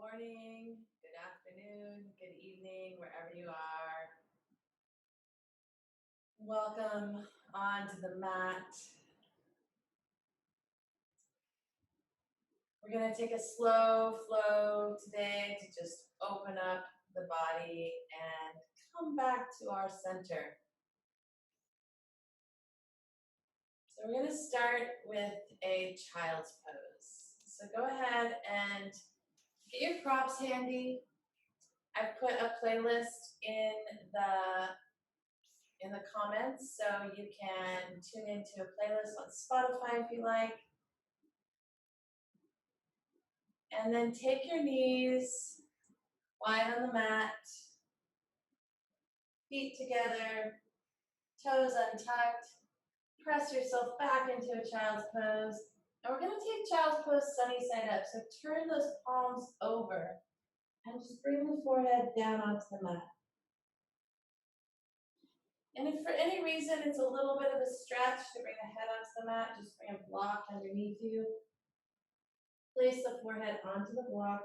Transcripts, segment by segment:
morning, good afternoon, good evening, wherever you are. Welcome onto the mat. We're going to take a slow flow today to just open up the body and come back to our center. So we're going to start with a child's pose. So go ahead and get your props handy. I've put a playlist in the comments, so you can tune into a playlist on Spotify if you like. And then take your knees wide on the mat, feet together, toes untucked. Press yourself back into a child's pose. And we're going to take child's pose sunny side up. So turn those palms over and just bring the forehead down onto the mat. And if for any reason it's a little bit of a stretch to bring the head onto the mat, just bring a block underneath you. Place the forehead onto the block.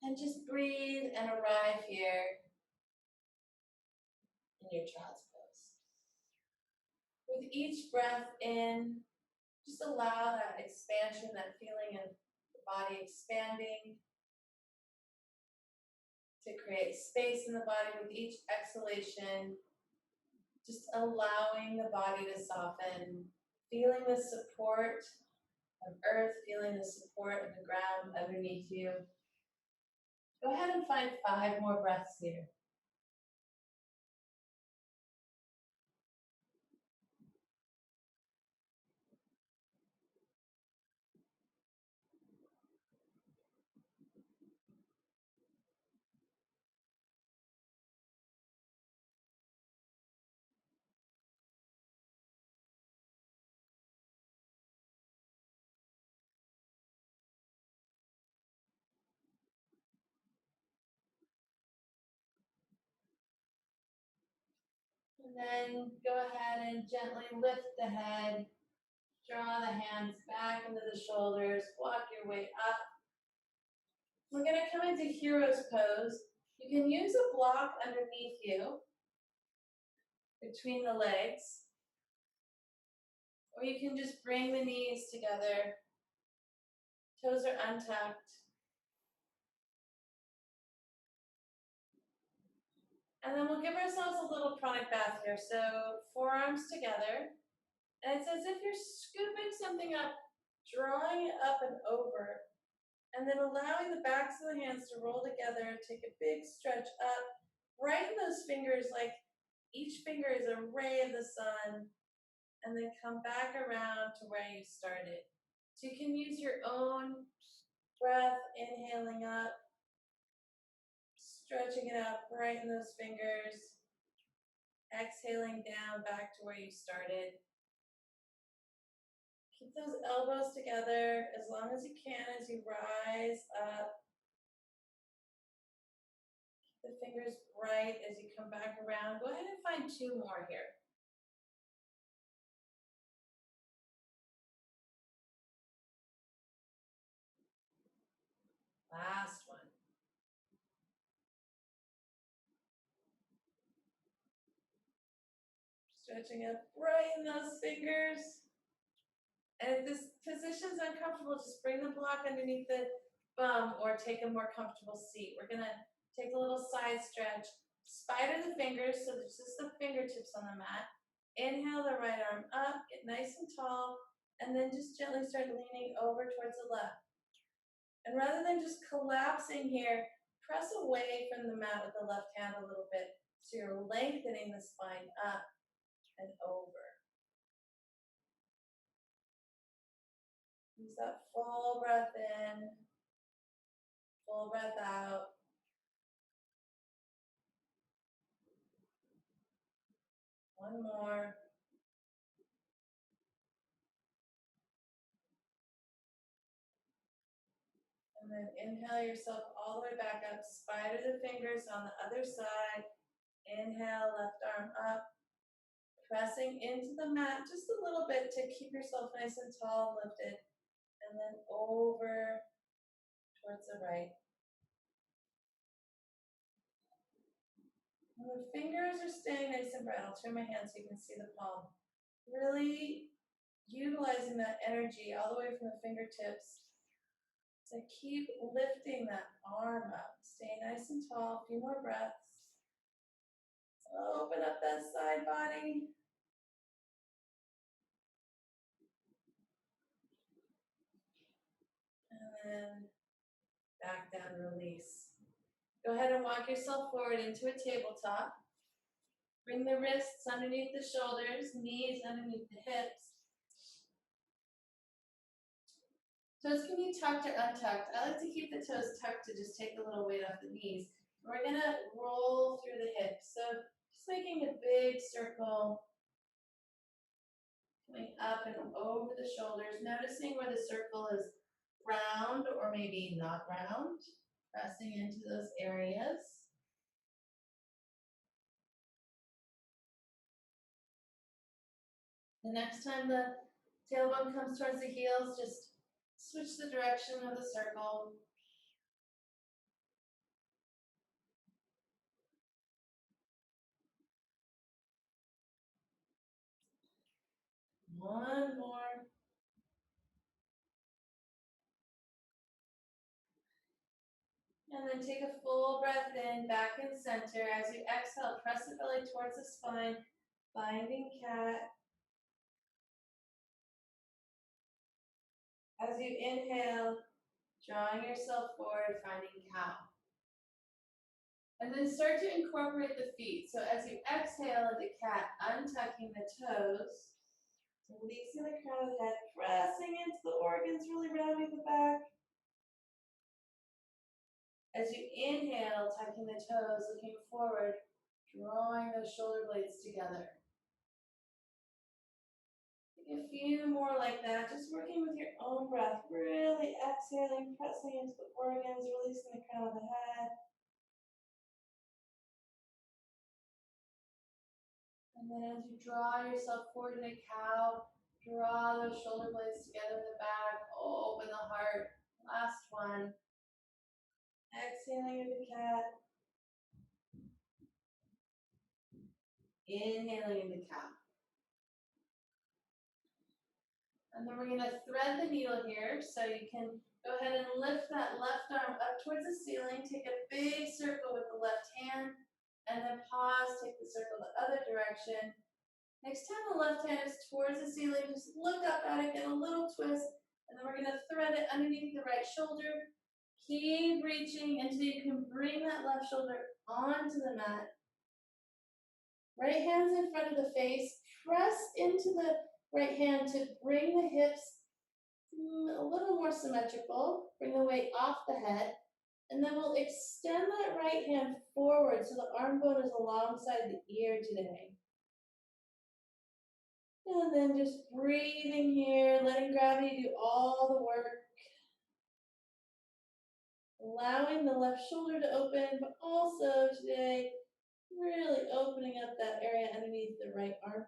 And just breathe and arrive here in your child's pose. With each breath in, just allow that expansion, that feeling of the body expanding, to create space in the body. With each exhalation, just allowing the body to soften, feeling the support of earth, feeling the support of the ground underneath you. Go ahead and find 5 more breaths here. And then go ahead and gently lift the head, draw the hands back into the shoulders, walk your way up. We're going to come into hero's pose. You can use a block underneath you, between the legs, or you can just bring the knees together, toes are untucked. And then we'll give ourselves a little pranic bath here. So forearms together, and it's as if you're scooping something up, drawing it up and over, and then allowing the backs of the hands to roll together, take a big stretch up, brighten those fingers like each finger is a ray of the sun, and then come back around to where you started. So you can use your own breath, inhaling up, stretching it out, brighten those fingers, exhaling down back to where you started. Keep those elbows together as long as you can as you rise up. Keep the fingers bright as you come back around. Go ahead and find 2 more here. Last one. Stretching up, brighten those fingers. And if this position's uncomfortable, just bring the block underneath the bum or take a more comfortable seat. We're gonna take a little side stretch, spider the fingers, so there's just the fingertips on the mat. Inhale the right arm up, get nice and tall, and then just gently start leaning over towards the left. And rather than just collapsing here, press away from the mat with the left hand a little bit, so you're lengthening the spine up and over. Use that full breath in, full breath out. One more. And then inhale yourself all the way back up. Spider the fingers on the other side. Inhale, left arm up. pressing into the mat just a little bit to keep yourself nice and tall and lifted, and then over towards the right. And the fingers are staying nice and bright. I'll turn my hand so you can see the palm. Really utilizing that energy all the way from the fingertips to keep lifting that arm up. Stay nice and tall. A few more breaths. Open up that side body. And then back down, release. Go ahead and walk yourself forward into a tabletop. Bring the wrists underneath the shoulders, knees underneath the hips. Toes can be tucked or untucked. I like to keep the toes tucked to just take a little weight off the knees. We're gonna roll through the hips. So just making a big circle, coming up and over the shoulders, noticing where the circle is round or maybe not round, pressing into those areas. The next time the tailbone comes towards the heels, just switch the direction of the circle. One more. And then take a full breath in, back in center. As you exhale, press the belly towards the spine, finding cat. As you inhale, drawing yourself forward, finding cow. And then start to incorporate the feet. So as you exhale into cat, untucking the toes, releasing the crown of the head, pressing into the organs, really rounding the back. As you inhale, tucking the toes, looking forward, drawing those shoulder blades together. Take a few more like that, just working with your own breath, really exhaling, pressing into the organs, releasing the crown of the head. And then as you draw yourself forward in a cow, draw those shoulder blades together in the back, open the heart. Last one. Exhaling into cat. Inhaling into cow. And then we're going to thread the needle here, so you can go ahead and lift that left arm up towards the ceiling, take a big circle with the left hand, and then pause, take the circle the other direction. Next time the left hand is towards the ceiling, just look up at it, get a little twist, and then we're going to thread it underneath the right shoulder. Keep reaching until you can bring that left shoulder onto the mat. Right hand's in front of the face, press into the right hand to bring the hips a little more symmetrical, bring the weight off the head, and then we'll extend that right hand forward so the arm bone is alongside the ear today. And then just breathing here, letting gravity do all the work. Allowing the left shoulder to open, but also today, really opening up that area underneath the right armpit.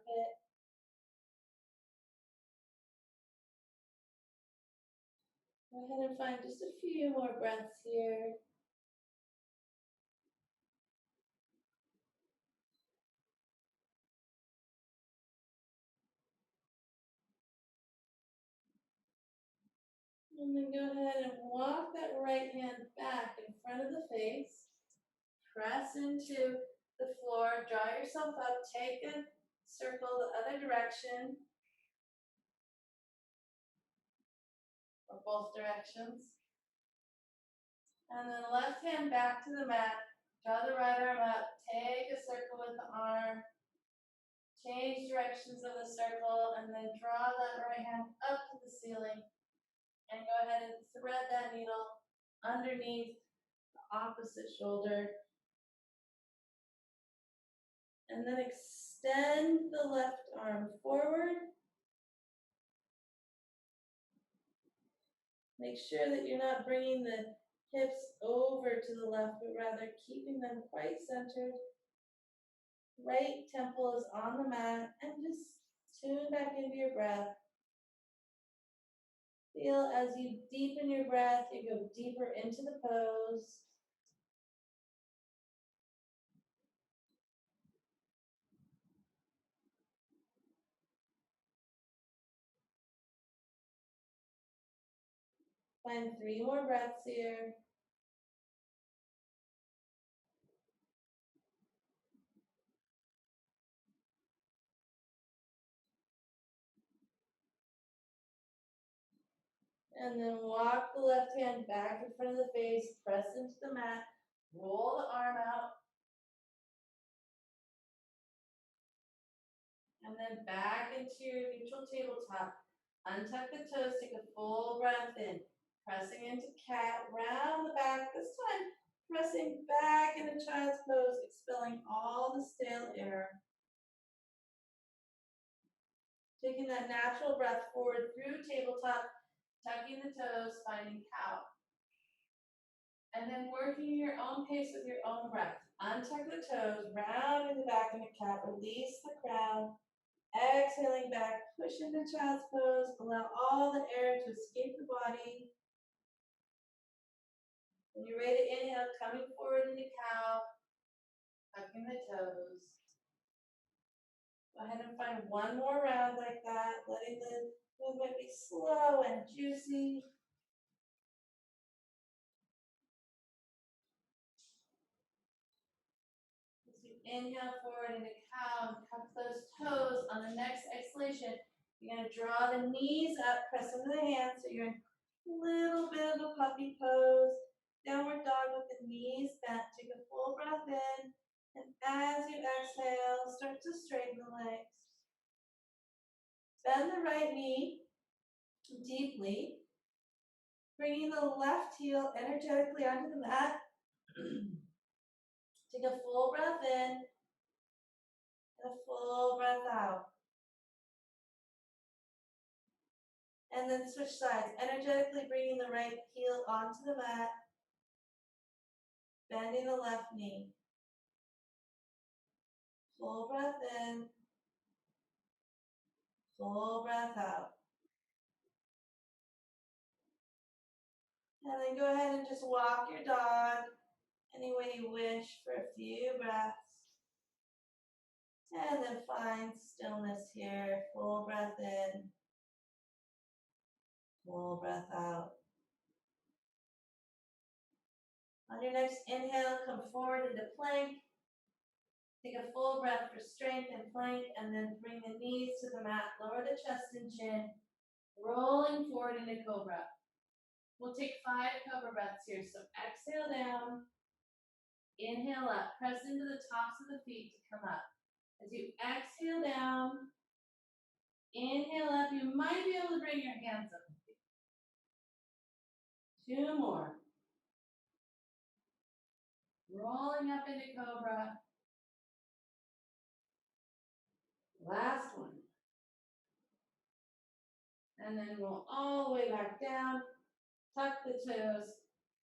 Go ahead and find just a few more breaths here. And then go ahead and walk that right hand back in front of the face. Press into the floor, draw yourself up, take a circle the other direction, or both directions. And then left hand back to the mat, draw the right arm up, take a circle with the arm, change directions of the circle, and then draw that right hand up to the ceiling, and go ahead and thread that needle underneath the opposite shoulder. And then extend the left arm forward. Make sure that you're not bringing the hips over to the left, but rather keeping them quite centered. right temple is on the mat, and just tune back into your breath. Feel as you deepen your breath, you go deeper into the pose. Find 3 more breaths here. And then walk the left hand back in front of the face, press into the mat, roll the arm out, and then back into your neutral tabletop. Untuck the toes, take a full breath in, pressing into cat, round the back, this time pressing back into child's pose, expelling all the stale air. Taking that natural breath forward through tabletop, tucking the toes, finding cow. And then working your own pace with your own breath. Untuck the toes, round in the back in a cat, release the crown. Exhaling back, push into child's pose, allow all the air to escape the body. When you're ready to inhale, coming forward into cow, tucking the toes. Go ahead and find one more round like that, letting the movement be slow and juicy. As you inhale forward into cow and cup those toes, on the next exhalation, you're going to draw the knees up, press into the hands, so you're in a little bit of a puppy pose. Downward dog with the knees bent. Take a full breath in, and as you exhale, start to straighten the legs. Bend the right knee deeply, bringing the left heel energetically onto the mat. Take a full breath in and a full breath out. And then switch sides, energetically bringing the right heel onto the mat, bending the left knee. Full breath in, full breath out. And then go ahead and just walk your dog any way you wish for a few breaths. And then find stillness here. Full breath in, full breath out. On your next inhale, come forward into plank. Take a full breath for strength and plank, and then bring the knees to the mat. Lower the chest and chin, rolling forward into cobra. We'll take 5 cobra breaths here. So exhale down, inhale up, press into the tops of the feet to come up. As you exhale down, inhale up, you might be able to bring your hands up. 2 more. Rolling up into cobra. Last one. And then roll all the way back down. Tuck the toes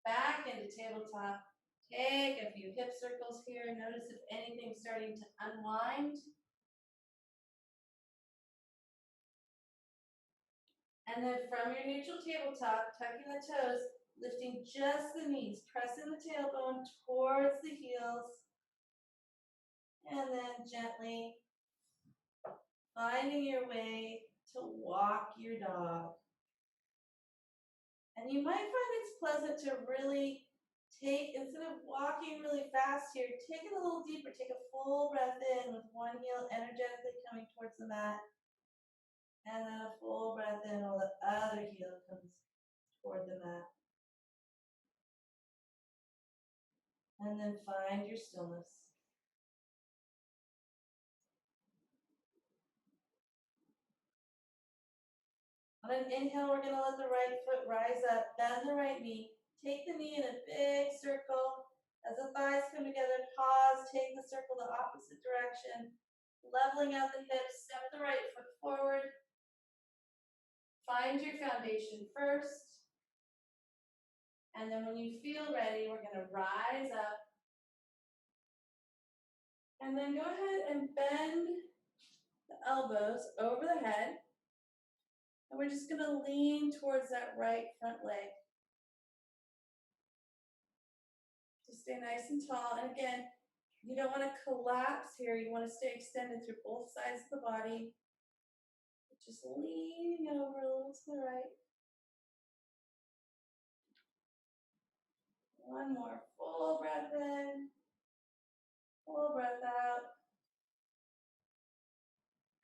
back into tabletop. Take a few hip circles here. Notice if anything's starting to unwind. And then from your neutral tabletop, tucking the toes, lifting just the knees, pressing the tailbone towards the heels. And then gently finding your way to walk your dog. And you might find it's pleasant to really take, instead of walking really fast here, take it a little deeper. Take a full breath in with one heel energetically coming towards the mat. And then a full breath in while the other heel comes toward the mat. And then find your stillness. On an inhale, we're going to let the right foot rise up, bend the right knee, take the knee in a big circle. As the thighs come together, pause, take the circle the opposite direction, leveling out the hips, step the right foot forward. Find your foundation first. And then when you feel ready, we're going to rise up. And then go ahead and bend the elbows over the head. And we're just gonna lean towards that right front leg. So stay nice and tall. And again, you don't wanna collapse here. You wanna stay extended through both sides of the body. Just leaning over a little to the right. One more full breath in, full breath out.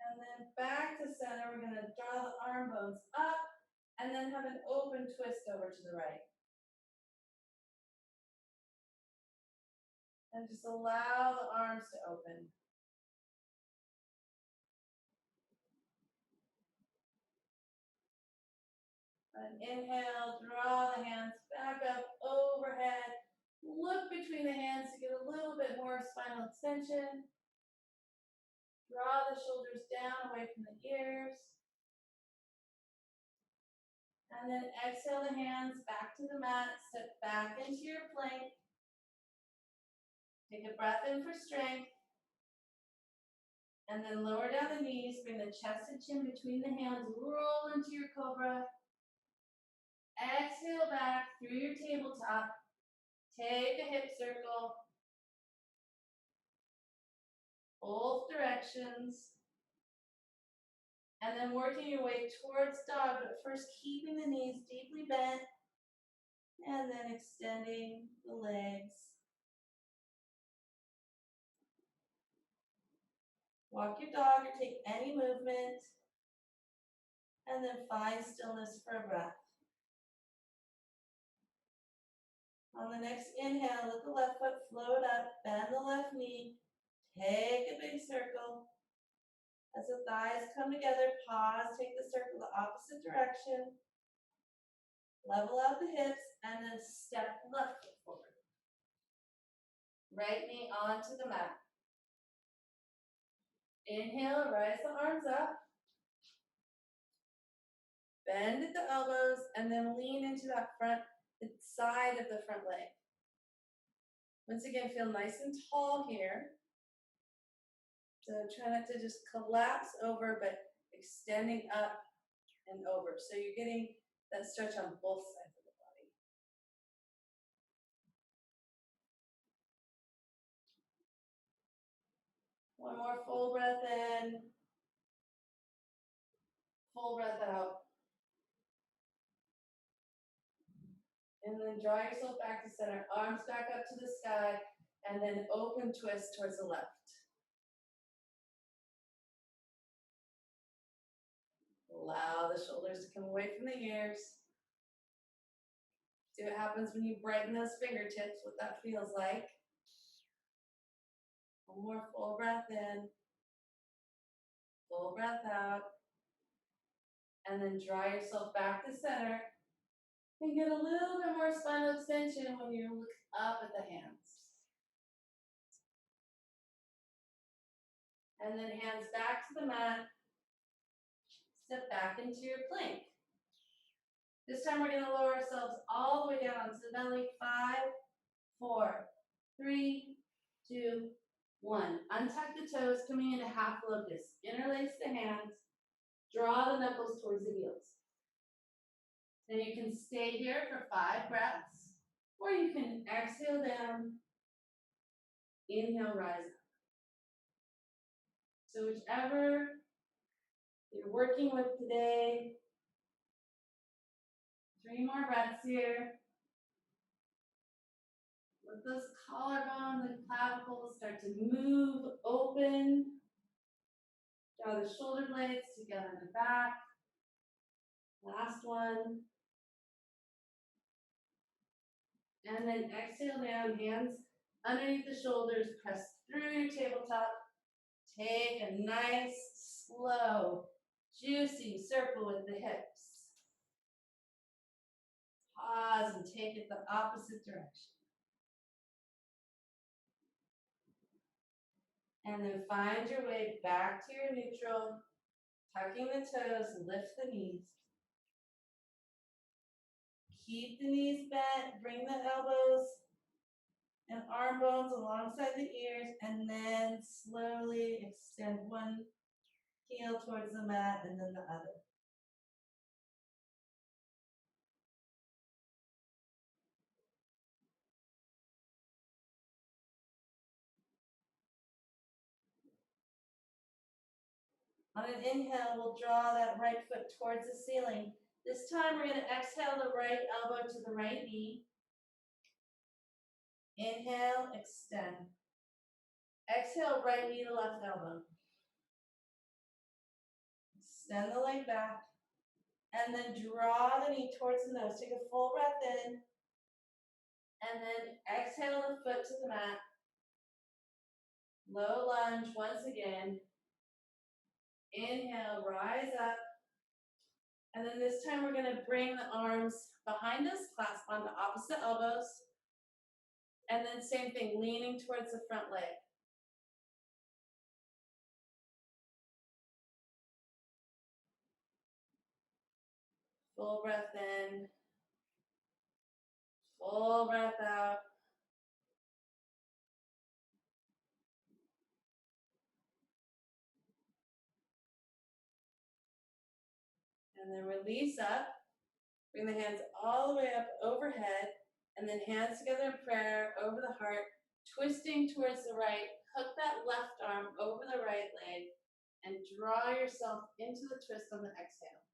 And then back to center, we're gonna draw the arm bones up and then have an open twist over to the right. And just allow the arms to open. And inhale, draw the hands back up overhead. Look between the hands to get a little bit more spinal extension. Draw the shoulders down away from the ears. And then exhale the hands back to the mat, step back into your plank. Take a breath in for strength. And then lower down the knees, bring the chest and chin between the hands, roll into your cobra. Exhale back through your tabletop. Take a hip circle. Both directions. And then working your way towards dog, but first keeping the knees deeply bent. And then extending the legs. Walk your dog or take any movement. And then find stillness for a breath. On the next inhale, let the left foot float up, bend the left knee, take a big circle. As the thighs come together, pause, take the circle the opposite direction. Level out the hips, and then step left foot forward. Right knee onto the mat. Inhale, rise the arms up. Bend at the elbows, and then lean into that side of the front leg. Once again, feel nice and tall here. So try not to just collapse over, but extending up and over. So you're getting that stretch on both sides of the body. One more full breath in. Full breath out. And then draw yourself back to center. Arms back up to the sky. And then open twist towards the left. Allow the shoulders to come away from the ears. See what happens when you brighten those fingertips, what that feels like. One more full breath in. Full breath out. And then draw yourself back to center. And get a little bit more spinal extension when you look up at the hands. And then hands back to the mat. Step back into your plank. This time we're going to lower ourselves all the way down onto the belly. 5, 4, 3, 2, 1. Untuck the toes, coming into half locust. Interlace the hands. Draw the knuckles towards the heels. Then you can stay here for 5 breaths, or you can exhale down, inhale, rise up. So whichever you're working with today. 3 more breaths here. Let those collarbones and clavicles start to move open. Draw the shoulder blades together in the back. Last one. And then exhale down, hands underneath the shoulders, press through your tabletop. Take a nice, slow, juicy circle with the hips. Pause and take it the opposite direction. And then find your way back to your neutral, tucking the toes, lift the knees. Keep the knees bent, bring the elbows and arm bones alongside the ears, and then slowly extend one heel towards the mat and then the other. On an inhale, we'll draw that right foot towards the ceiling. This time we're going to exhale the right elbow to the right knee. Inhale, extend. Exhale, right knee to left elbow. Extend the leg back. And then draw the knee towards the nose. Take a full breath in. And then exhale the foot to the mat. Low lunge once again. Inhale, rise up. And then this time we're going to bring the arms behind us, clasp onto opposite elbows. And then same thing, leaning towards the front leg. Full breath in. Full breath out. And then release up. Bring the hands all the way up overhead. And then hands together in prayer over the heart. Twisting towards the right. Hook that left arm over the right leg. And draw yourself into the twist on the exhale.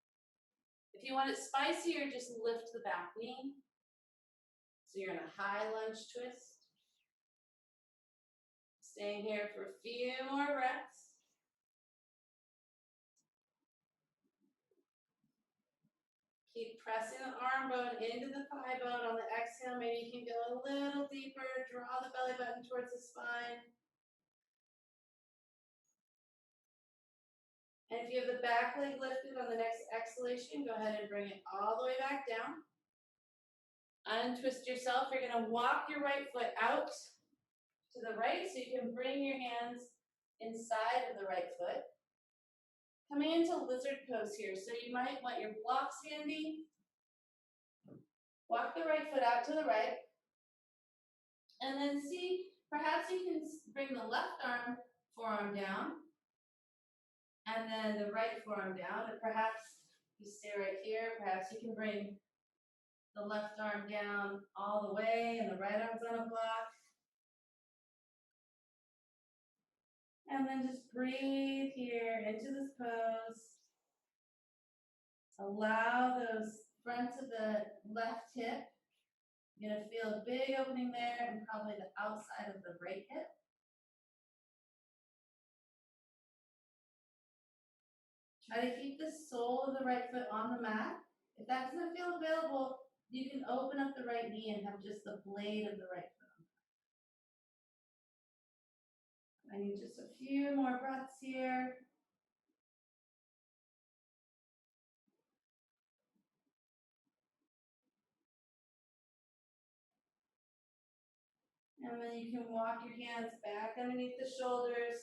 If you want it spicier, just lift the back knee. So you're in a high lunge twist. Staying here for a few more breaths. Keep pressing the arm bone into the thigh bone on the exhale. Maybe you can go a little deeper. Draw the belly button towards the spine. And if you have the back leg lifted on the next exhalation, go ahead and bring it all the way back down. Untwist yourself. You're going to walk your right foot out to the right so you can bring your hands inside of the right foot. Coming into lizard pose here, so you might want your blocks handy. Walk the right foot out to the right. And then see, perhaps you can bring the left forearm down. And then the right forearm down. And perhaps you stay right here. Perhaps you can bring the left arm down all the way and the right arm's on a block. And then just breathe here into this pose. Allow those fronts of the left hip. You're going to feel a big opening there and probably the outside of the right hip. Try to keep the sole of the right foot on the mat. If that doesn't feel available, you can open up the right knee and have just the blade of the right foot on the mat. I need just a few more breaths here. And then you can walk your hands back underneath the shoulders.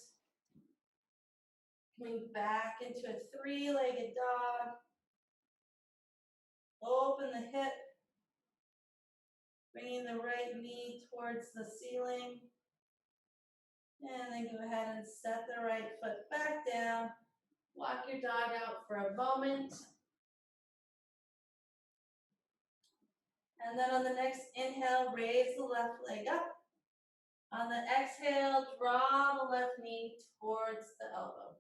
Coming back into a three-legged dog. Open the hip. Bringing the right knee towards the ceiling. And then go ahead and set the right foot back down. Walk your dog out for a moment. And then on the next inhale, raise the left leg up. On the exhale, draw the left knee towards the elbow.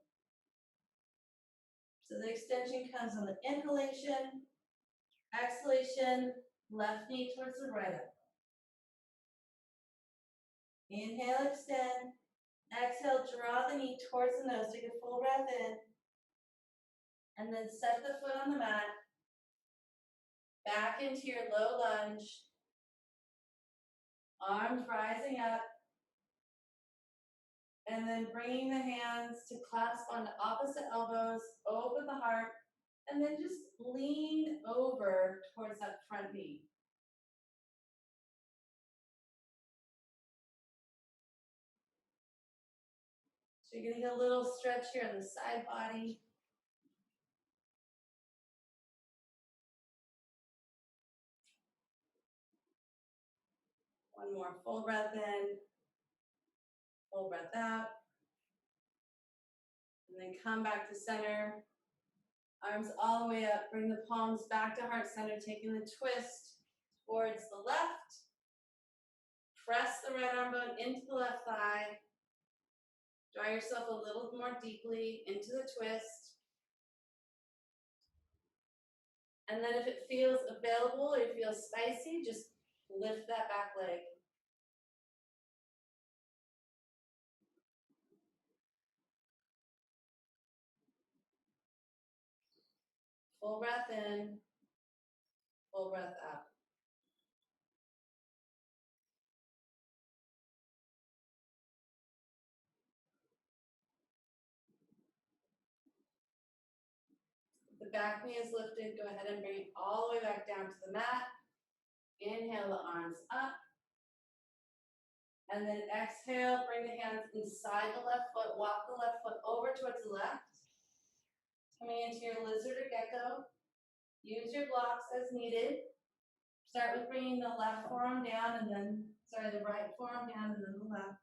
So the extension comes on the inhalation, exhalation, left knee towards the right elbow. Inhale, extend. Exhale, draw the knee towards the nose. Take a full breath in. And then set the foot on the mat. Back into your low lunge. Arms rising up. And then bringing the hands to clasp onto opposite elbows. Open the heart. And then just lean over towards that front knee. So you're getting a little stretch here on the side body. One more full breath in. Full breath out. And then come back to center. Arms all the way up. Bring the palms back to heart center, taking the twist towards the left. Press the right arm bone into the left thigh. Draw yourself a little more deeply into the twist. And then if it feels available or it feels spicy, just lift that back leg. Full breath in, full breath out. The back knee is lifted. Go ahead and bring it all the way back down to the mat. Inhale the arms up. And then exhale, bring the hands inside the left foot. Walk the left foot over towards the left. Coming into your lizard or gecko. Use your blocks as needed. Start with bringing the left forearm down and then, the right forearm down and then the left.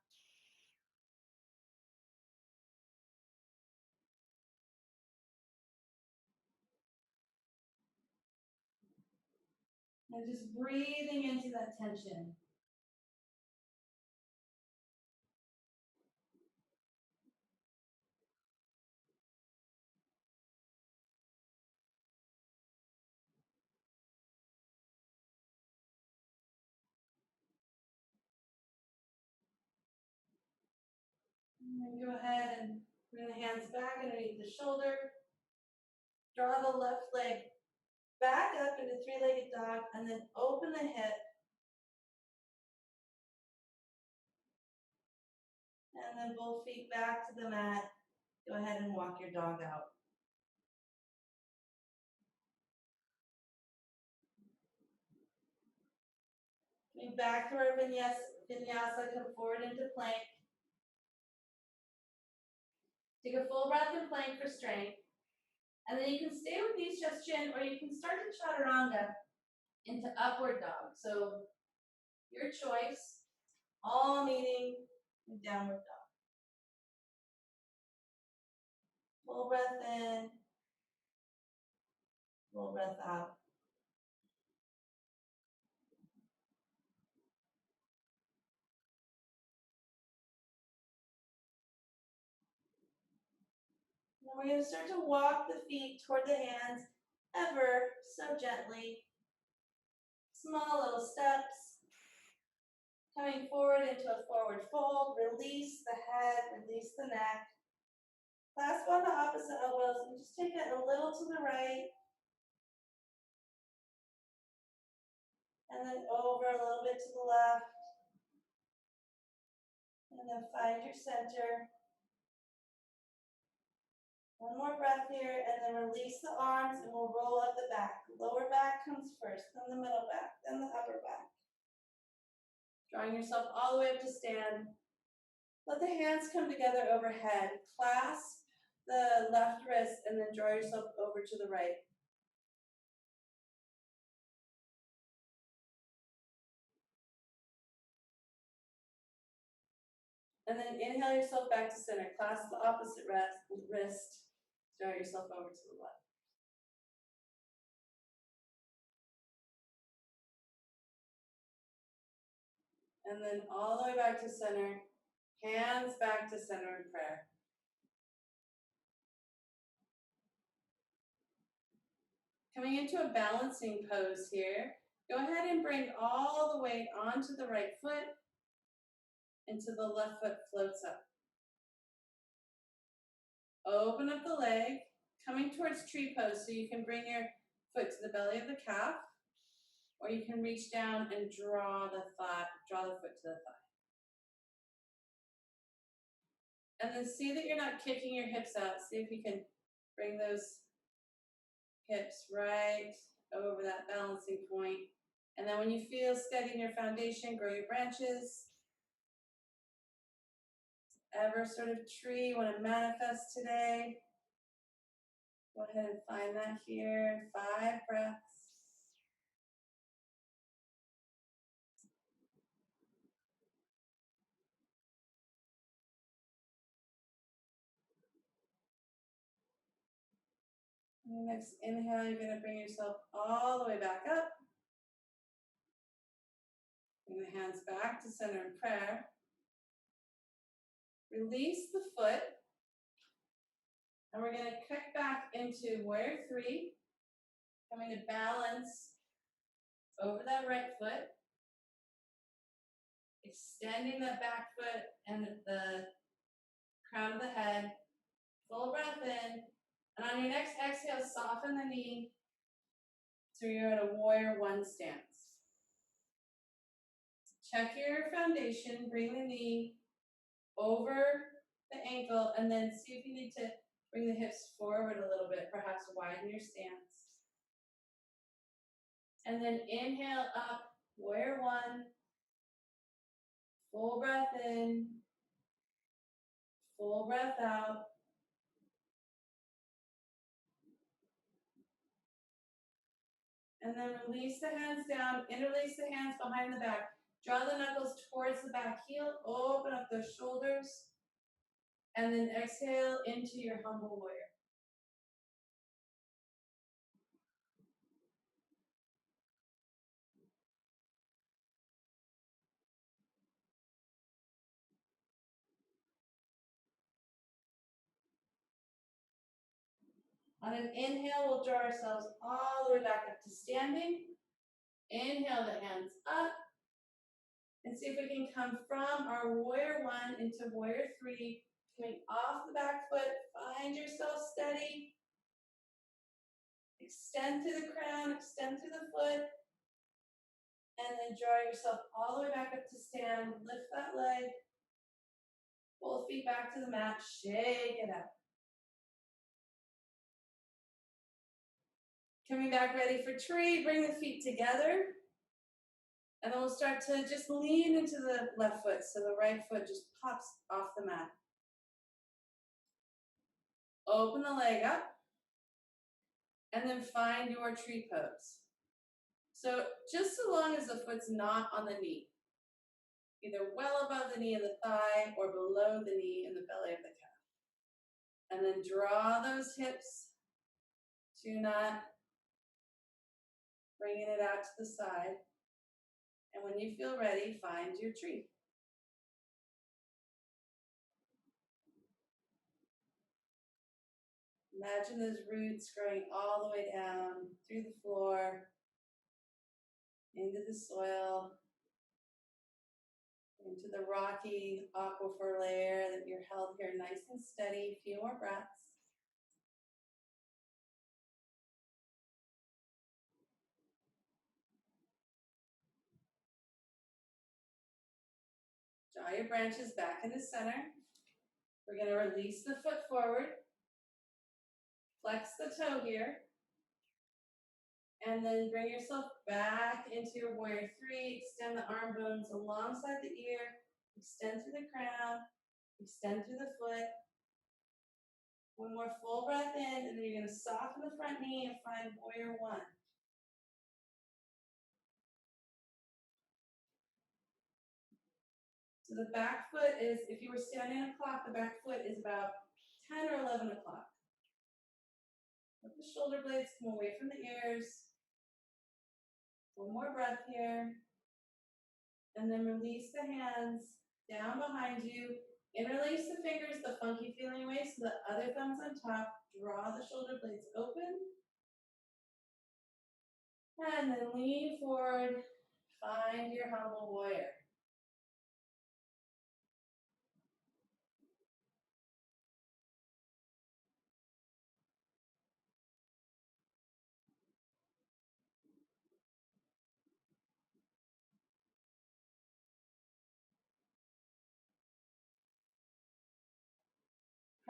And just breathing into that tension. And then go ahead and bring the hands back underneath the shoulder. Draw the left leg back up into three-legged dog and then open the hip. And then both feet back to the mat. Go ahead and walk your dog out. Coming back to our vinyasa, come forward into plank. Take a full breath in plank for strength. And then you can stay with Isha chin or you can start to chaturanga into upward dog. So your choice, all meeting in downward dog. Full breath in, full breath out. Then we're going to start to walk the feet toward the hands ever so gently. Small little steps. Coming forward into a forward fold. Release the head, release the neck. Clasp on the opposite elbows and just take it a little to the right. And then over a little bit to the left. And then find your center. One more breath here, and then release the arms, and we'll roll up the back. Lower back comes first, then the middle back, then the upper back. Drawing yourself all the way up to stand. Let the hands come together overhead. Clasp the left wrist, and then draw yourself over to the right. And then inhale yourself back to center. Clasp the opposite wrist. Draw yourself over to the left. And then all the way back to center. Hands back to center in prayer. Coming into a balancing pose here. Go ahead and bring all the weight onto the right foot until the left foot floats up. Open up the leg, coming towards tree pose, so you can bring your foot to the belly of the calf, or you can reach down and draw the foot to the thigh. And then see that you're not kicking your hips out. See if you can bring those hips right over that balancing point. And then when you feel steady in your foundation, grow your branches. Ever sort of tree you want to manifest today. Go ahead and find that here. 5 breaths. Next inhale, you're going to bring yourself all the way back up. Bring the hands back to center in prayer. Release the foot. And we're going to kick back into warrior three. Coming to balance over that right foot. Extending the back foot and the crown of the head. Full breath in. And on your next exhale, soften the knee. So you're at a warrior one stance. Check your foundation. Bring the knee over the ankle. And then see if you need to bring the hips forward a little bit. Perhaps widen your stance. And then inhale up. Warrior one. Full breath in. Full breath out. And then release the hands down, interlace the hands behind the back. Draw the knuckles towards the back heel, open up those shoulders, and then exhale into your humble warrior. On an inhale, we'll draw ourselves all the way back up to standing. Inhale the hands up. And see if we can come from our warrior one into warrior three. Coming off the back foot, find yourself steady. Extend through the crown, extend through the foot. And then draw yourself all the way back up to stand. Lift that leg. Both feet back to the mat. Shake it up. Coming back ready for tree. Bring the feet together. And then we'll start to just lean into the left foot. So the right foot just pops off the mat. Open the leg up. And then find your tree pose. So just so long as the foot's not on the knee. Either well above the knee and the thigh or below the knee and the belly of the calf. And then draw those hips to not bringing it out to the side. And when you feel ready, find your tree. Imagine those roots growing all the way down through the floor, into the soil, into the rocky aquifer layer that you're held here nice and steady. A few more breaths. Draw your branches back into center. We're going to release the foot forward. Flex the toe here. And then bring yourself back into your warrior three. Extend the arm bones alongside the ear. Extend through the crown. Extend through the foot. One more full breath in, and then you're going to soften the front knee and find warrior one. So the back foot is, if you were standing on a clock, the back foot is about 10 or 11 o'clock. Let the shoulder blades come away from the ears. One more breath here. And then release the hands down behind you. Interlace the fingers the funky feeling way so the other thumb's on top. Draw the shoulder blades open. And then lean forward. Find your humble warrior.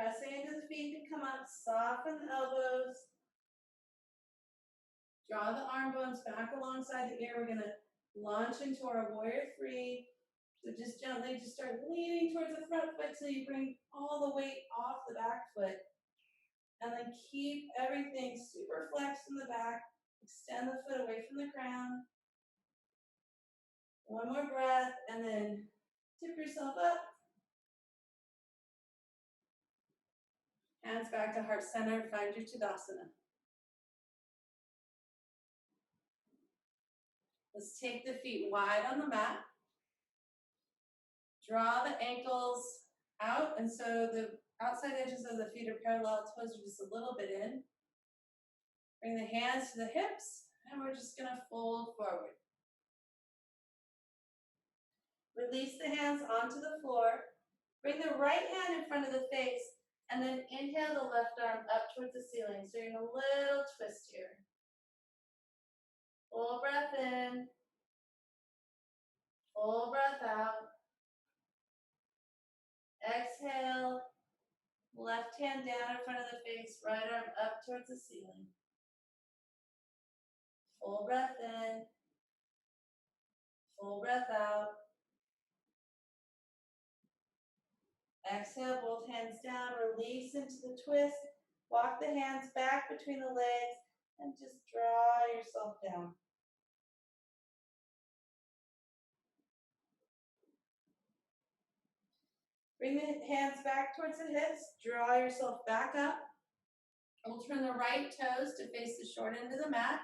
Pressing into the feet to come up, soften the elbows. Draw the arm bones back alongside the ear. We're going to launch into our warrior three. So just gently just start leaning towards the front foot till you bring all the weight off the back foot. And then keep everything super flexed in the back. Extend the foot away from the ground. One more breath and then tip yourself up. Hands back to heart center, find your Tadasana. Let's take the feet wide on the mat. Draw the ankles out, and so the outside edges of the feet are parallel, toes are just a little bit in. Bring the hands to the hips, and we're just gonna fold forward. Release the hands onto the floor. Bring the right hand in front of the face, and then inhale the left arm up towards the ceiling. So you're in a little twist here. Full breath in. Full breath out. Exhale. Left hand down in front of the face, right arm up towards the ceiling. Full breath in. Full breath out. Exhale, both hands down, release into the twist. Walk the hands back between the legs and just draw yourself down. Bring the hands back towards the hips, draw yourself back up. We'll turn the right toes to face the short end of the mat.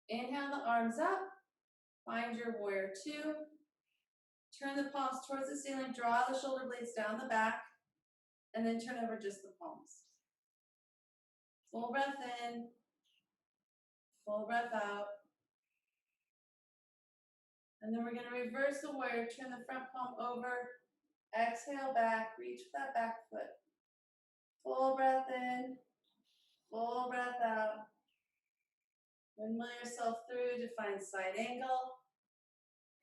Inhale the arms up, find your warrior two. Turn the palms towards the ceiling, draw the shoulder blades down the back, and then turn over just the palms. Full breath in, full breath out. And then we're gonna reverse the warrior, turn the front palm over, exhale back, reach for that back foot. Full breath in, full breath out. Windmill yourself through to find side angle.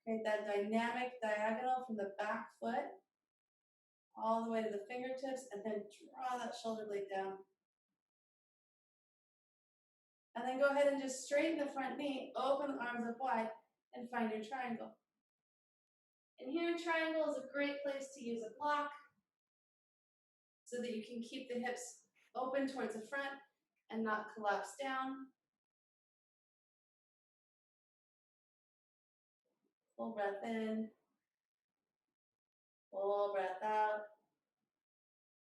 Create that dynamic diagonal from the back foot all the way to the fingertips, and then draw that shoulder blade down. And then go ahead and just straighten the front knee, open the arms up wide, and find your triangle. And here, triangle is a great place to use a block so that you can keep the hips open towards the front and not collapse down. Full breath in, full breath out,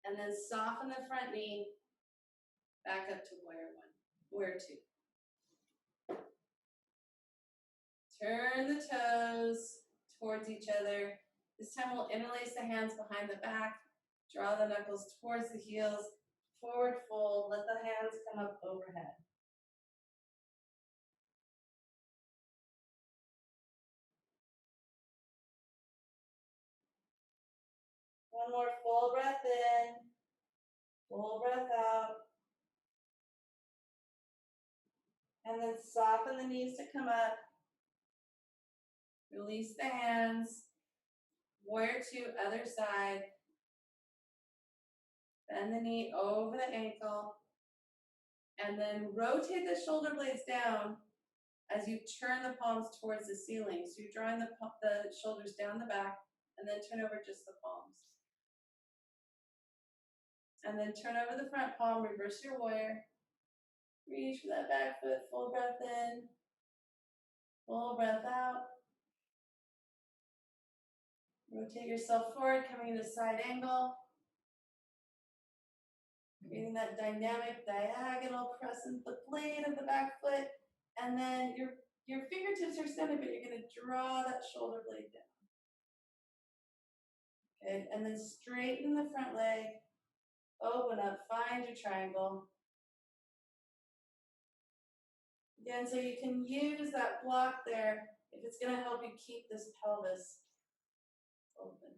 and then soften the front knee back up to warrior one, warrior two. Turn the toes towards each other. This time we'll interlace the hands behind the back, draw the knuckles towards the heels, forward fold, let the hands come up overhead. One more full breath in, full breath out. And then soften the knees to come up. Release the hands. Warrior two, other side. Bend the knee over the ankle. And then rotate the shoulder blades down as you turn the palms towards the ceiling. So you're drawing the shoulders down the back, and then turn over just the palms. And then turn over the front palm, reverse your warrior. Reach for that back foot, full breath in, full breath out. Rotate yourself forward, coming into side angle. Creating that dynamic diagonal, pressing the blade of the back foot, and then your fingertips are extended, but you're gonna draw that shoulder blade down. Good, and then straighten the front leg, open up, find your triangle. Again, so you can use that block there if it's gonna help you keep this pelvis open.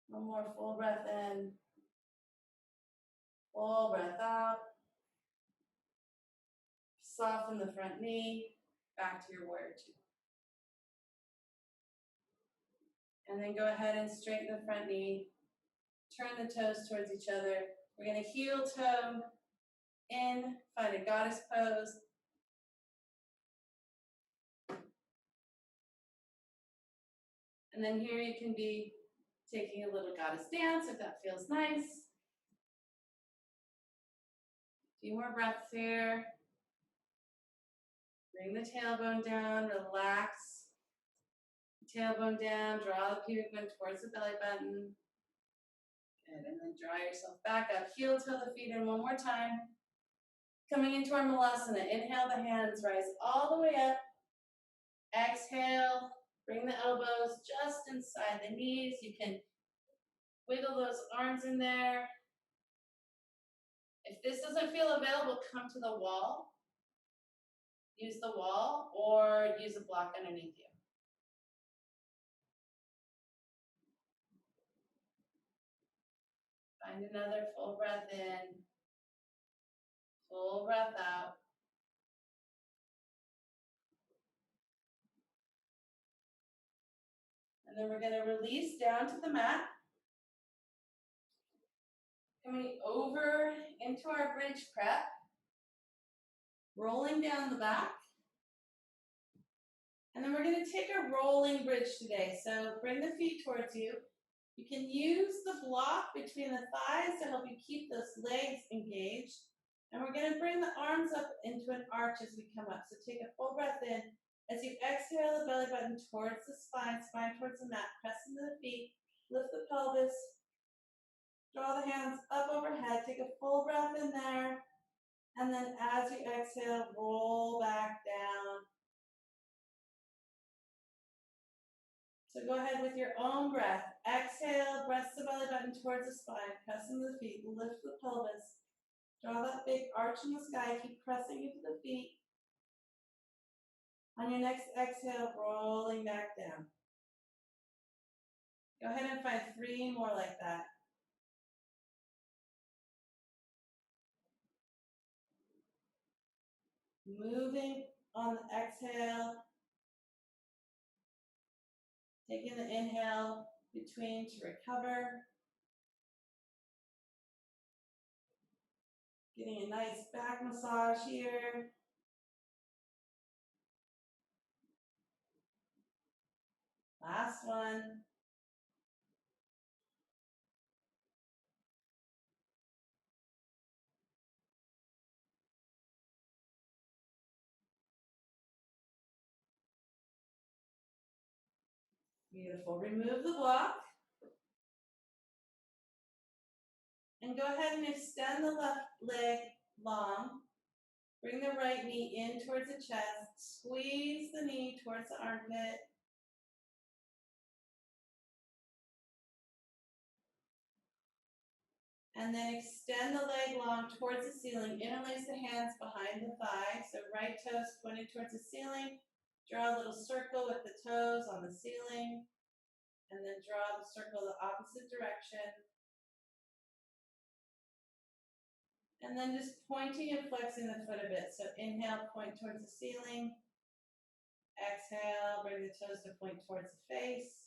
One more full breath in. Full breath out. Soften the front knee, back to your warrior two. And then go ahead and straighten the front knee. Turn the toes towards each other. We're gonna heel toe in, find a goddess pose. And then here you can be taking a little goddess dance if that feels nice. A few more breaths here. Bring the tailbone down, relax. Tailbone down, draw the pubic bone towards the belly button. Good, and then draw yourself back up. Heel toe the feet in one more time. Coming into our Malasana, inhale, the hands rise all the way up. Exhale, bring the elbows just inside the knees. You can wiggle those arms in there. If this doesn't feel available, come to the wall. Use the wall or use a block underneath you. Find another full breath in, full breath out. And then we're gonna release down to the mat. Coming over into our bridge prep. Rolling down the back. And then we're gonna take a rolling bridge today. So bring the feet towards you. You can use the block between the thighs to help you keep those legs engaged. And we're gonna bring the arms up into an arch as we come up. So take a full breath in. As you exhale the belly button towards the spine, spine towards the mat, press into the feet, lift the pelvis, draw the hands up overhead, take a full breath in there, and then as you exhale, roll back down. So go ahead with your own breath. Exhale, press the belly button towards the spine, press into the feet, lift the pelvis, draw that big arch in the sky, keep pressing into the feet. On your next exhale, rolling back down. Go ahead and find 3 more like that. Moving on the exhale. Taking the inhale between to recover. Getting a nice back massage here. Last one. Beautiful. Remove the block. And go ahead and extend the left leg long. Bring the right knee in towards the chest. Squeeze the knee towards the armpit. And then extend the leg long towards the ceiling. Interlace the hands behind the thigh. So right toes pointed towards the ceiling. Draw a little circle with the toes on the ceiling. And then draw the circle the opposite direction. And then just pointing and flexing the foot a bit. So inhale, point towards the ceiling. Exhale, bring the toes to point towards the face.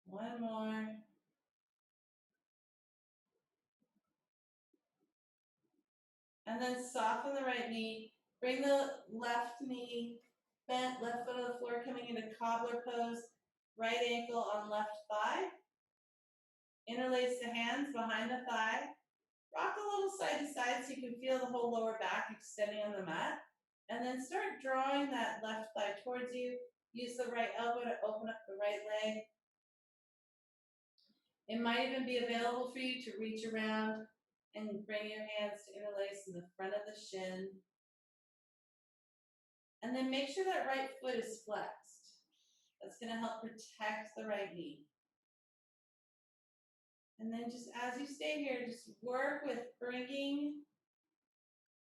One more. And then soften the right knee. Bring the left knee bent, left foot on the floor, coming into cobbler pose. Right ankle on left thigh. Interlace the hands behind the thigh. Rock a little side to side so you can feel the whole lower back extending on the mat. And then start drawing that left thigh towards you. Use the right elbow to open up the right leg. It might even be available for you to reach around and bring your hands to interlace in the front of the shin. And then make sure that right foot is flexed. That's going to help protect the right knee. And then just as you stay here, just work with bringing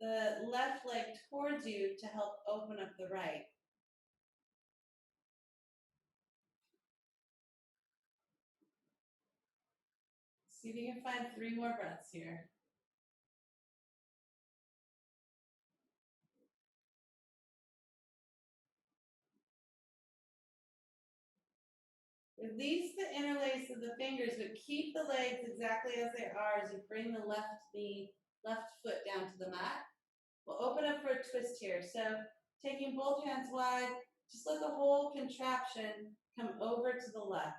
the left leg towards you to help open up the right. See if you can find 3 more breaths here. Release the interlace of the fingers, but keep the legs exactly as they are as you bring the left knee, left foot down to the mat. We'll open up for a twist here. So taking both hands wide, just let the whole contraption come over to the left.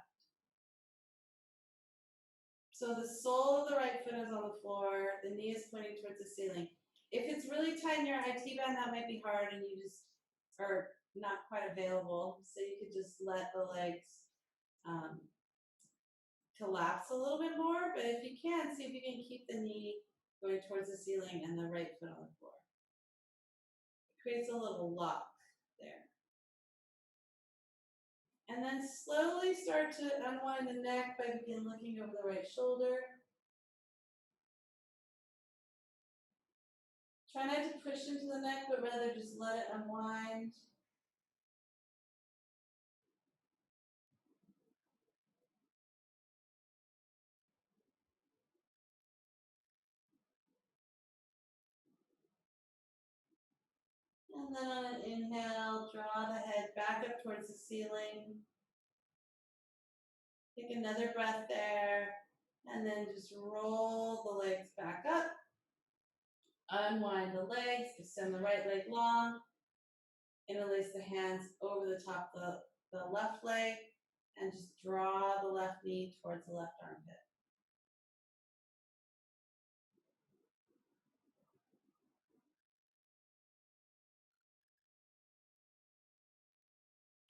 So the sole of the right foot is on the floor, the knee is pointing towards the ceiling. If it's really tight in your IT band, that might be hard and you just are not quite available. So you could just let the legs collapse a little bit more, but if you can, see if you can keep the knee going towards the ceiling and the right foot on the floor. It creates a little lock there. And then slowly start to unwind the neck by begin looking over the right shoulder. Try not to push into the neck, but rather just let it unwind. And then on an inhale, draw the head back up towards the ceiling. Take another breath there, and then just roll the legs back up. Unwind the legs, extend the right leg long. Interlace the hands over the top of the left leg, and just draw the left knee towards the left armpit.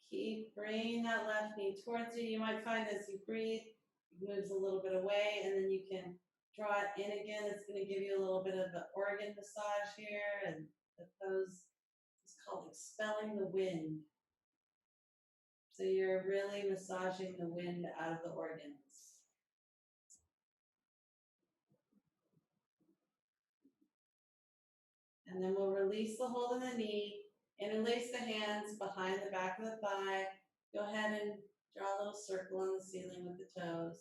Keep bringing that left knee towards you. You might find as you breathe, it moves a little bit away, and then you can draw it in again. It's going to give you a little bit of an organ massage here, and the pose is called expelling the wind. So you're really massaging the wind out of the organs. And then we'll release the hold of the knee, interlace the hands behind the back of the thigh. Go ahead and draw a little circle on the ceiling with the toes.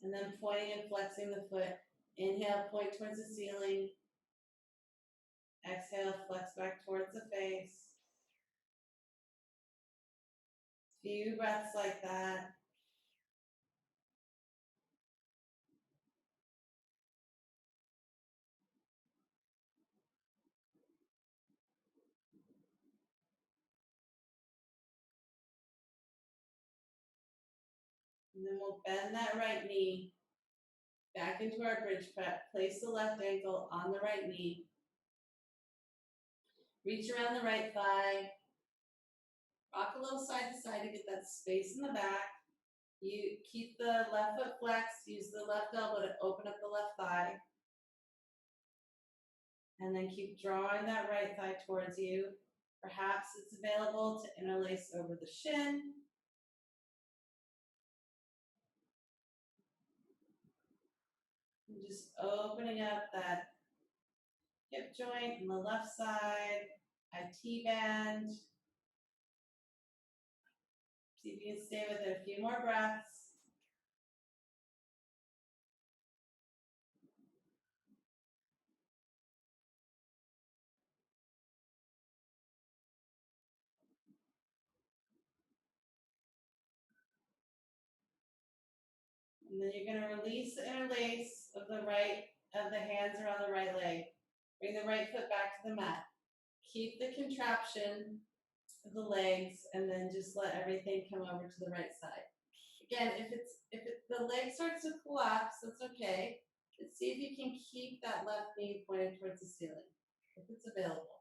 And then pointing and flexing the foot. Inhale, point towards the ceiling. Exhale, flex back towards the face. Few breaths like that. And then we'll bend that right knee back into our bridge prep. Place the left ankle on the right knee. Reach around the right thigh. Rock a little side to side to get that space in the back. You keep the left foot flexed. Use the left elbow to open up the left thigh. And then keep drawing that right thigh towards you. Perhaps it's available to interlace over the shin. And just opening up that hip joint on the left side, IT band. See if you can stay with it a few more breaths. And then you're going to release the interlace of the hands around the right leg. Bring the right foot back to the mat. Keep the contraption of the legs, and then just let everything come over to the right side. Again, if the leg starts to collapse, that's okay. But see if you can keep that left knee pointed towards the ceiling, if it's available.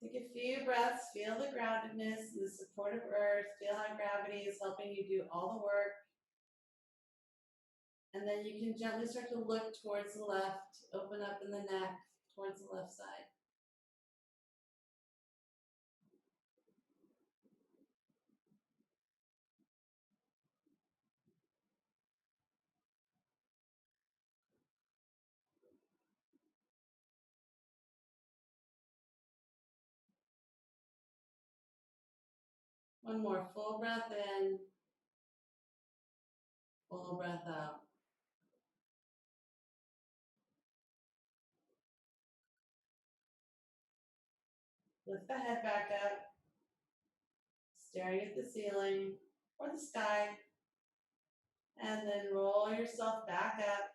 Take a few breaths, feel the groundedness, the support of earth, feel how gravity is helping you do all the work. And then you can gently start to look towards the left, open up in the neck towards the left side. One more full breath in, full breath out. Lift the head back up, staring at the ceiling or the sky, and then roll yourself back up.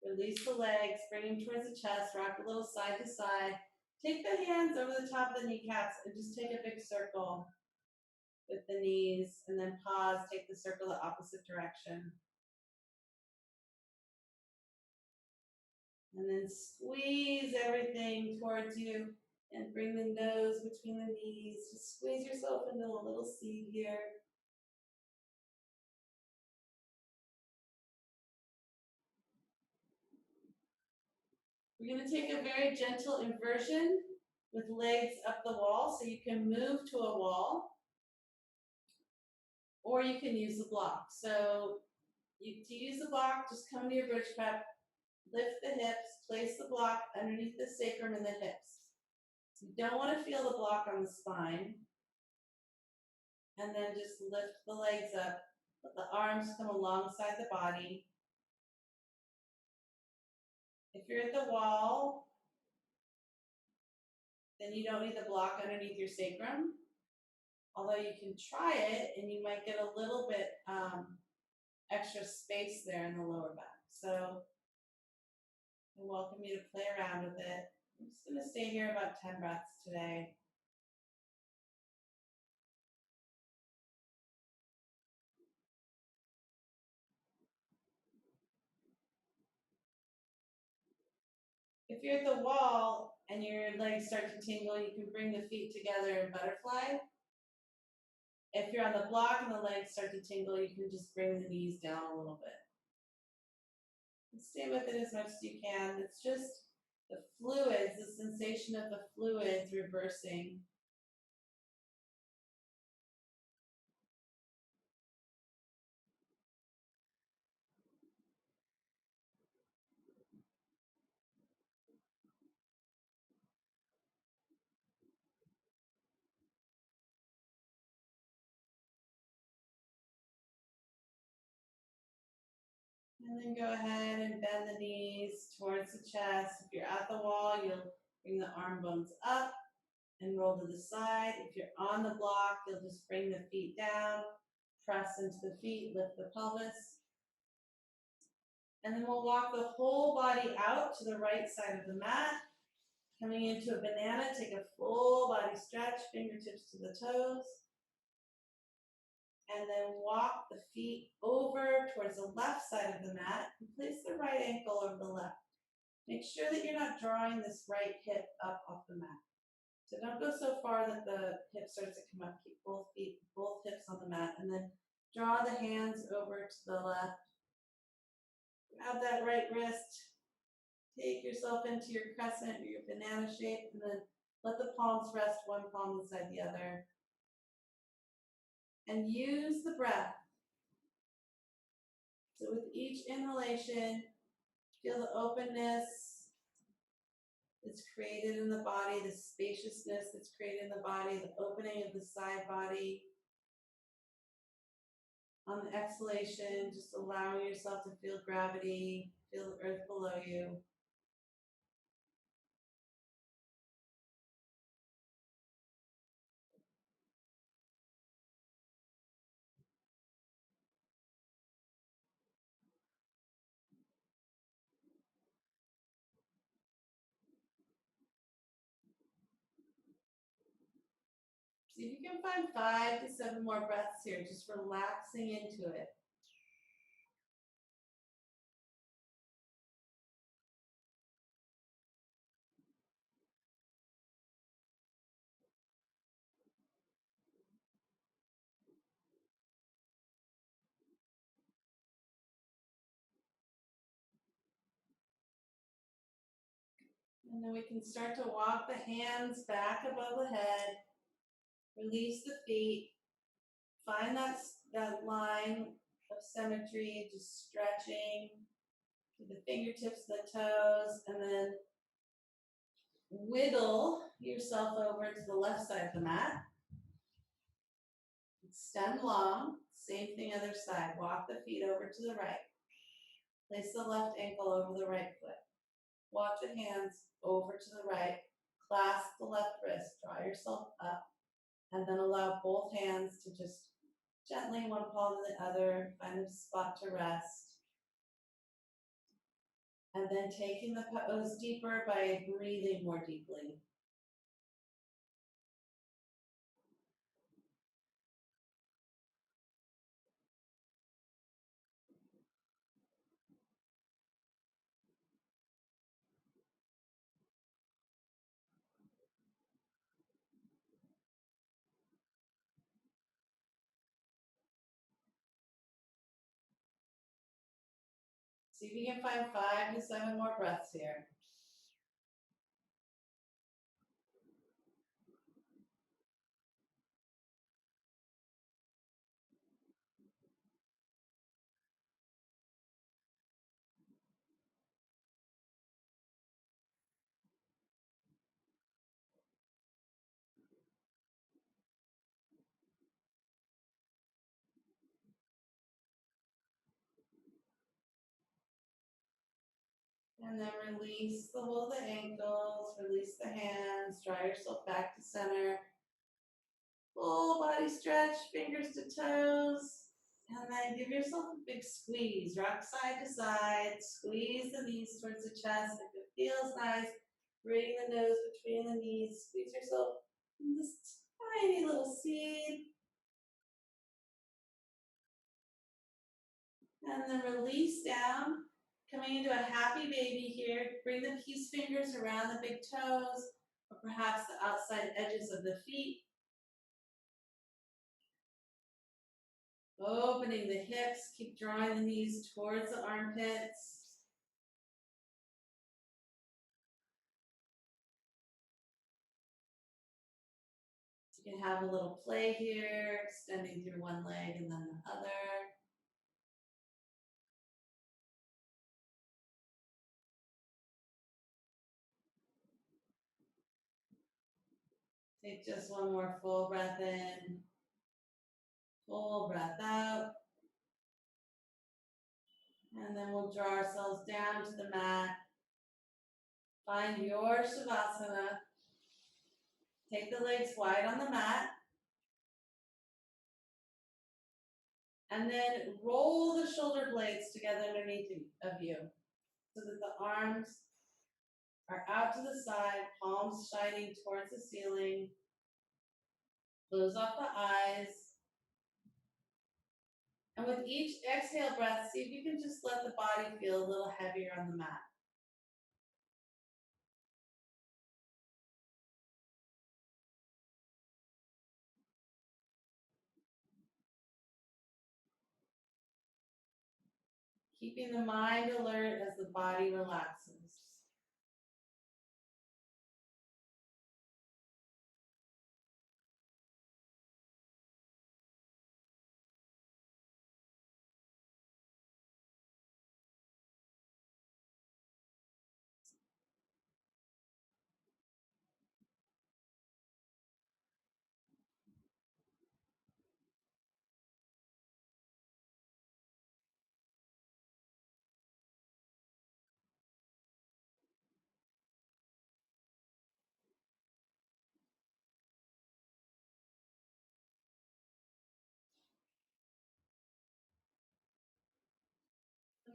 Release the legs, bring them towards the chest, rock a little side to side. Take the hands over the top of the kneecaps and just take a big circle with the knees, and then pause, take the circle the opposite direction. And then squeeze everything towards you and bring the nose between the knees. Just squeeze yourself into a little seed here. We're going to take a very gentle inversion with legs up the wall, so you can move to a wall or you can use the block. So to use the block, just come to your bridge prep, lift the hips, place the block underneath the sacrum and the hips. You don't want to feel the block on the spine. And then just lift the legs up, let the arms come alongside the body. If you're at the wall, then you don't need the block underneath your sacrum. Although you can try it and you might get a little bit extra space there in the lower back. So I welcome you to play around with it. I'm just going to stay here about 10 breaths today. If you're at the wall and your legs start to tingle, you can bring the feet together in butterfly. If you're on the block and the legs start to tingle, you can just bring the knees down a little bit. And stay with it as much as you can. It's just the fluids, the sensation of the fluids reversing. And then go ahead and bend the knees towards the chest. If you're at the wall, you'll bring the arm bones up and roll to the side. If you're on the block, you'll just bring the feet down, press into the feet, lift the pelvis. And then we'll walk the whole body out to the right side of the mat. Coming into a banana, take a full body stretch, fingertips to the toes. And then walk the feet over towards the left side of the mat and place the right ankle over the left. Make sure that you're not drawing this right hip up off the mat. So don't go so far that the hip starts to come up. Keep both feet, both hips on the mat, and then draw the hands over to the left. Grab that right wrist. Take yourself into your crescent or your banana shape, and then let the palms rest one palm inside the other. And use the breath. So with each inhalation, feel the openness that's created in the body, the spaciousness that's created in the body, the opening of the side body. On the exhalation, just allowing yourself to feel gravity, feel the earth below you. See if you can find 5 to 7 more breaths here, just relaxing into it. And then we can start to walk the hands back above the head, release the feet, find that line of symmetry, just stretching to the fingertips, the toes, and then wiggle yourself over to the left side of the mat. Extend long, same thing other side. Walk the feet over to the right. Place the left ankle over the right foot. Walk the hands over to the right. Clasp the left wrist. Draw yourself up. And then allow both hands to just gently, one palm to the other, find a spot to rest. And then taking the pose deeper by breathing more deeply. See if you can find 5 to 7 more breaths here. And then release the whole of the ankles, release the hands, draw yourself back to center. Full body stretch, fingers to toes. And then give yourself a big squeeze. Rock side to side. Squeeze the knees towards the chest. If it feels nice, bring the nose between the knees. Squeeze yourself in this tiny little seed. And then release down. Coming into a happy baby here. Bring the peace fingers around the big toes, or perhaps the outside edges of the feet. Opening the hips, keep drawing the knees towards the armpits. You can have a little play here, extending through one leg and then the other. Take just one more full breath in, full breath out. And then we'll draw ourselves down to the mat. Find your Shavasana. Take the legs wide on the mat. And then roll the shoulder blades together underneath of you so that the arms are out to the side, palms shining towards the ceiling. Close off the eyes. And with each exhale breath, see if you can just let the body feel a little heavier on the mat. Keeping the mind alert as the body relaxes.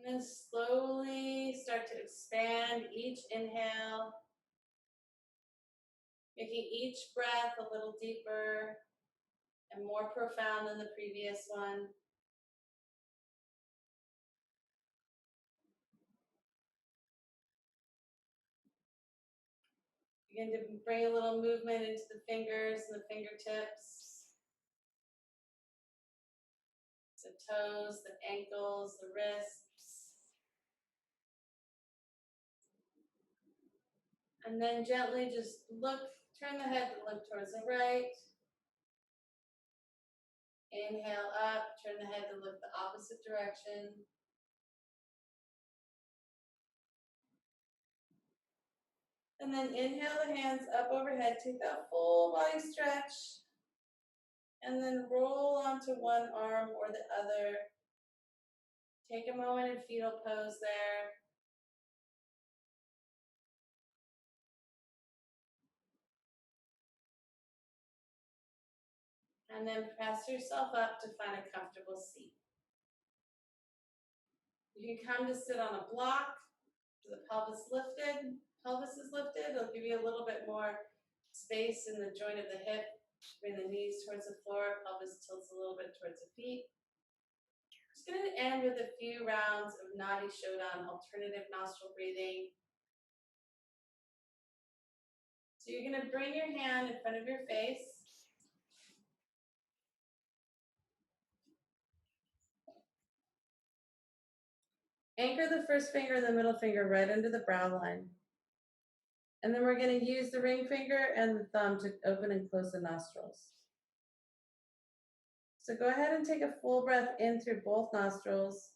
And then slowly start to expand each inhale, making each breath a little deeper and more profound than the previous one. Begin to bring a little movement into the fingers and the fingertips, the toes, the ankles, the wrists. And then gently just turn the head to look towards the right. Inhale up, turn the head to look the opposite direction. And then inhale the hands up overhead, take that full body stretch. And then roll onto one arm or the other. Take a moment in fetal pose there. And then press yourself up to find a comfortable seat. You can come to sit on a block, the pelvis is lifted. It'll give you a little bit more space in the joint of the hip. Bring the knees towards the floor, pelvis tilts a little bit towards the feet. Just going to end with a few rounds of Nadi Shodhana, alternative nostril breathing. So you're going to bring your hand in front of your face. Anchor the first finger and the middle finger right under the brow line. And then we're going to use the ring finger and the thumb to open and close the nostrils. So go ahead and take a full breath in through both nostrils.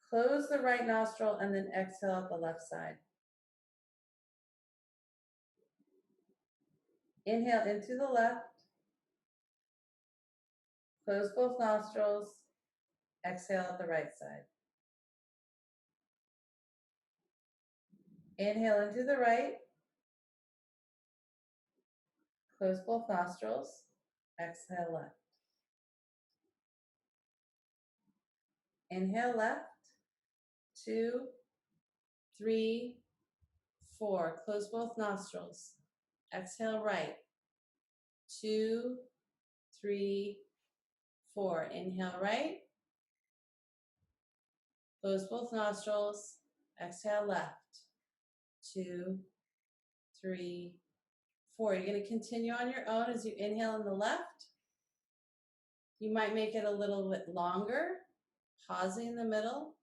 Close the right nostril and then exhale out the left side. Inhale into the left. Close both nostrils. Exhale out the right side. Inhale into the right. Close both nostrils. Exhale left. Inhale left. 2, 3, 4. Close both nostrils. Exhale right. 2, 3, 4. Inhale right. Close both nostrils. Exhale left. 2, 3, 4. You're going to continue on your own as you inhale on the left. You might make it a little bit longer, pausing in the middle,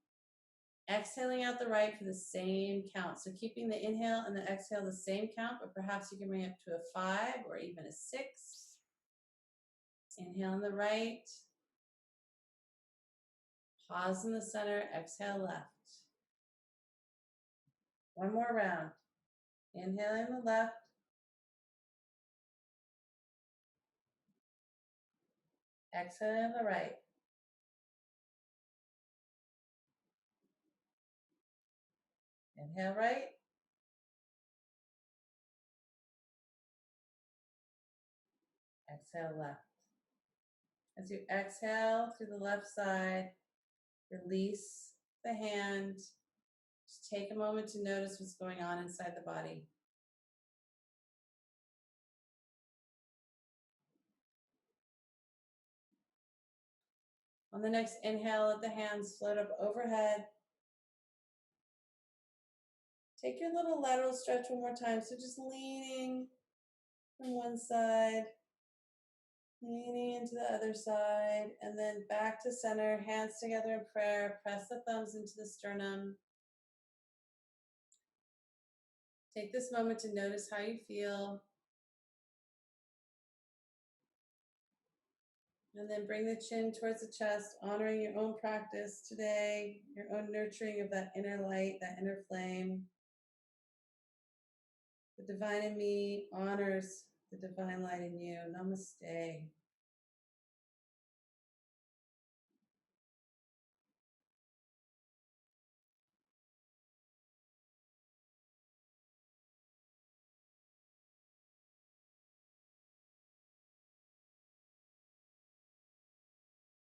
exhaling out the right for the same count. So keeping the inhale and the exhale the same count, but perhaps you can bring it up to a 5 or even a 6. Inhale on the right, pause in the center, exhale left. One more round. Inhaling the left, exhaling the right. Inhale right, exhale left. As you exhale through the left side, release the hand. Just take a moment to notice what's going on inside the body. On the next inhale, let the hands float up overhead. Take your little lateral stretch one more time. So just leaning from one side, leaning into the other side, and then back to center, hands together in prayer. Press the thumbs into the sternum. Take this moment to notice how you feel. And then bring the chin towards the chest, honoring your own practice today, your own nurturing of that inner light, that inner flame. The divine in me honors the divine light in you. Namaste.